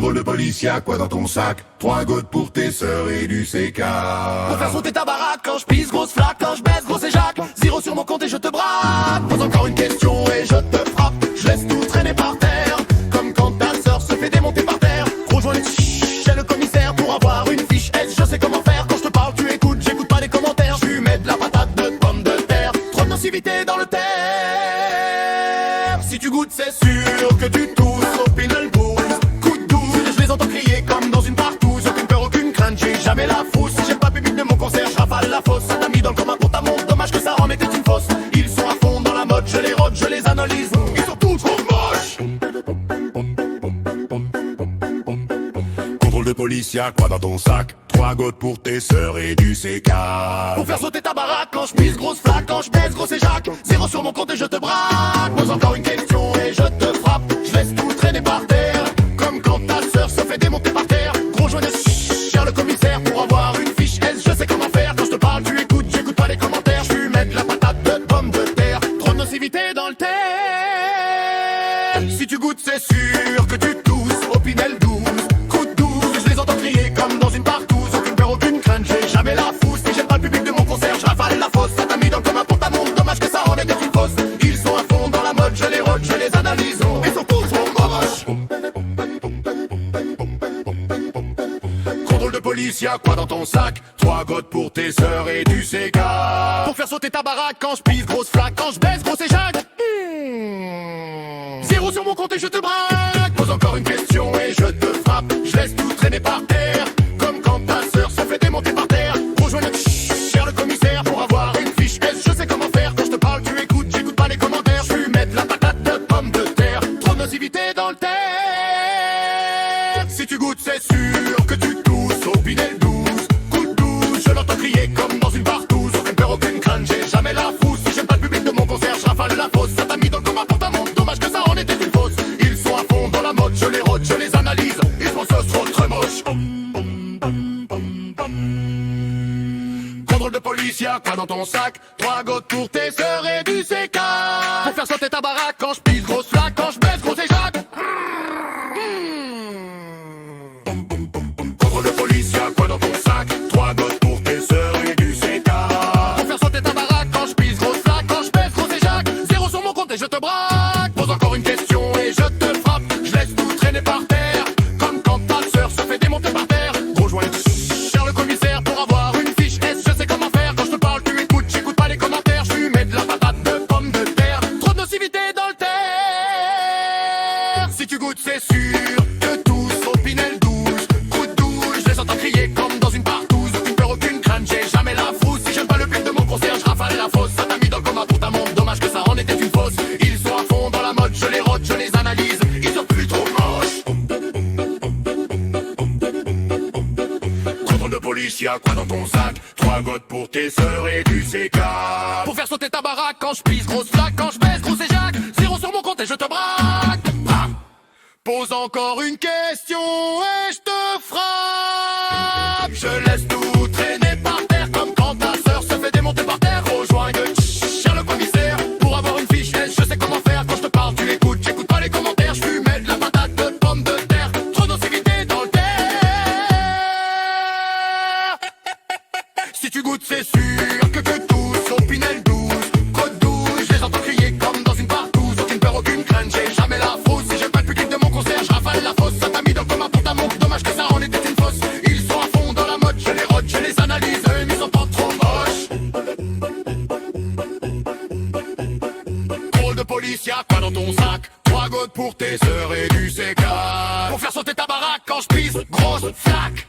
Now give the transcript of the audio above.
Contrôle de police, y'a quoi dans ton sac? 3 gouttes pour tes sœurs et du CK. Pour faire sauter ta baraque, quand je pisse, grosse flaque, quand je baisse, gros éjac. 0 sur mon compte et je te braque. Pose encore une question et je te frappe. Je laisse tout traîner par terre, comme quand ta sœur se fait démonter par terre. Rejoins les chez le commissaire pour avoir une fiche S. Je sais comment faire, quand je te parle tu écoutes, j'écoute pas les commentaires. Je lui mets de la patate, de pommes de terre. Trop de nocivité dans le terre. Si tu goûtes c'est sûr que tu tousses au Pinel Boost. Coup de douze, je les entends crier comme dans une partouze. Aucune peur, aucune crainte, j'ai jamais la frousse. Si j'ai pas le public de mon concert, je rafale la fosse. Ça t'a mis dans le coma pour ta montre, dommage que ça remettait une fausse. Ils sont à fond dans la mode, je les rôde, je les analyse. Ils sont tous trop moches. Contrôle de police, y'a quoi dans ton sac? 3 gouttes pour tes sœurs et du CK. Pour faire sauter ta baraque, quand je pisse, grosse flaque, quand je baisse, gros éjac. 0 sur mon compte et je te braque. Pose encore une question et je te frappe. Je laisse tout traîner par terre, comme quand ta sœur se fait démonter par terre. Gros joint de cher le commissaire pour avoir une fiche S. Je sais comment faire, quand je te parle tu écoutes, j'écoute pas les commentaires. Je lui mets de la patate, de pommes de terre. Trop de nocivité dans le terre. Si tu goûtes c'est sûr que tu tousses au Pinel 12. Coup de 12, je les entends crier comme dans une partouze. Aucune peur, aucune crainte, j'ai jamais la frousse. Si j'aime pas le public de mon concert, je rafale la fosse. Ça t'a mis dans le commun pour ta montre, dommage que ça en était une fausse. Ils sont à fond dans la mode, je les rôde, je les analyse. Ils sont tous trop moches. Contrôle de police, y'a quoi dans ton sac? 3 gouttes pour tes sœurs et du CK. Pour faire sauter ta baraque, quand je pisse, grosse flaque, quand je baisse, gros éjac. 0 sur mon compte et je te braque. Pose encore une question et je te frappe. Je laisse tout traîner par terre, comme quand ta sœur se fait démonter par terre. Rejoins le cher le commissaire pour avoir une fiche S. Je sais comment faire, quand je te parle tu écoutes, j'écoute pas les commentaires. Je lui mets de la patate, de pommes de terre. Trop de nocivité dans le terre. Si tu goûtes, c'est sûr que tu tousses au Pinel 12. Coup de 12, je l'entends crier comme dans une partouze. Aucune peur, aucune crainte, j'ai jamais la frousse. Si j'aime pas le public de mon concert, je rafale la fosse. Ça t'a mis dans le coma pour ta montre, dommage que ça en était une fausse. Ils sont à fond dans la mode, je les rôde, je les analyse. Ils sont trop très moches. Contrôle de police, y'a quoi dans ton sac? 3 gouttes pour tes sœurs et du CK. Pour faire sauter ta baraque, quand je pisse, grosse flaque, quand je baisse, gros éjac. Contrôle de police, y'a quoi dans ton sac? 3 gouttes pour tes sœurs et du CK. Pour faire sauter ta baraque, quand je pisse, grosse flaque, quand je baisse, gros éjac. 0 sur mon compte et je te braque. Pose encore une question et je te frappe. Je laisse tout traîner par terre, comme quand ta sœur se fait démonter par terre. Rejoins Cher le commissaire pour avoir une fiche S. Je sais comment faire, quand je te parle tu écoutes, j'écoute pas les commentaires. Je lui mets de la patate, de pommes de terre. Trop de nocivité dans le terre. Si tu goûtes, c'est sûr Que tous au Pinel 12. Coup de 12, je les entends crier comme dans une partouze. Aucune peur, aucune crainte, j'ai jamais la frousse. Si j'aime pas le but de mon concert, je rafale la fosse. Ça t'a mis dans le coma pour ta montre, dommage que ça en était une fausse. Ils sont à fond dans la mode, je les rôde, je les analyse. Ils sont plus trop moches. Contrôle de police, y'a quoi dans ton sac? 3 gouttes pour tes sœurs et du CK. Pour faire sauter ta baraque, quand je pisse, grosse flaque, quand je baisse, gros éjac. 0 sur mon compte et je te braque. Bam. Pose encore une question et je te frappe. Je laisse tout traîner par terre, comme quand ta sœur se fait démonter par terre. Rejoins de cher le commissaire pour avoir une fiche S. Je sais comment faire, quand je te parle tu écoutes, j'écoute pas les commentaires. Je lui mets de la patate, de pommes de terre. Trop de nocivité dans le terre. Si tu goûtes c'est sûr que tous au Pinel 12. Code 12, je les entends crier comme dans une partouze. Aucune peur, aucune crainte, j'ai jamais la frousse. Si j'aime pas le public de mon concert, je rafale la fosse. Ça t'a mis dans le coma pour ta montre, dommage que ça en était une fausse. Ils sont à fond dans la mode, je les rôde, je les analyse. Eux, ils sont pas trop moches. Contrôle de police, y'a quoi dans ton sac? 3 gouttes pour tes sœurs et du CK. Pour faire sauter ta baraque, quand je pisse, grosse flaque.